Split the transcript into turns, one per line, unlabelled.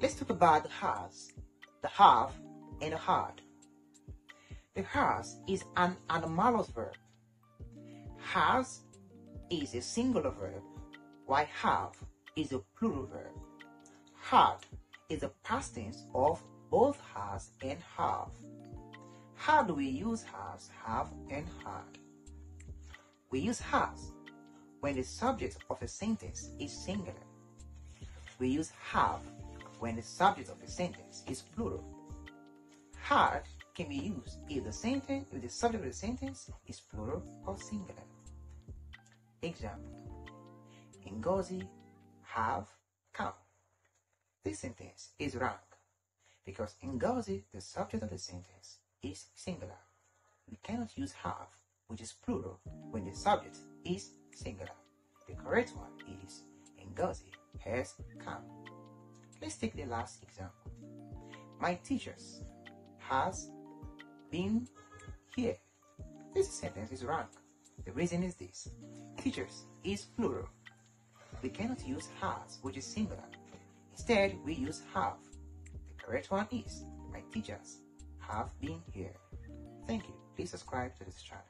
Let's talk about the has, the have, and the had. The has is an anomalous verb. Has is a singular verb, while have is a plural verb. Had is the past tense of both has and have. How do we use has, have, and had? We use has when the subject of a sentence is singular. We use have when the subject of a sentence is plural. Had can be used if the subject of the sentence is plural or singular. Example: Ngozi have come. This sentence is wrong because Ngozi, the subject of the sentence, is singular. We cannot use have, which is plural, when the subject is singular. The correct one is Ngozi has come. Let's take the last example. My teachers has been here. This sentence is wrong. The reason is this: teachers is plural. We cannot use has, which is singular. Instead, we use have. The correct one is my teachers have been here. Thank you. Please subscribe to this channel.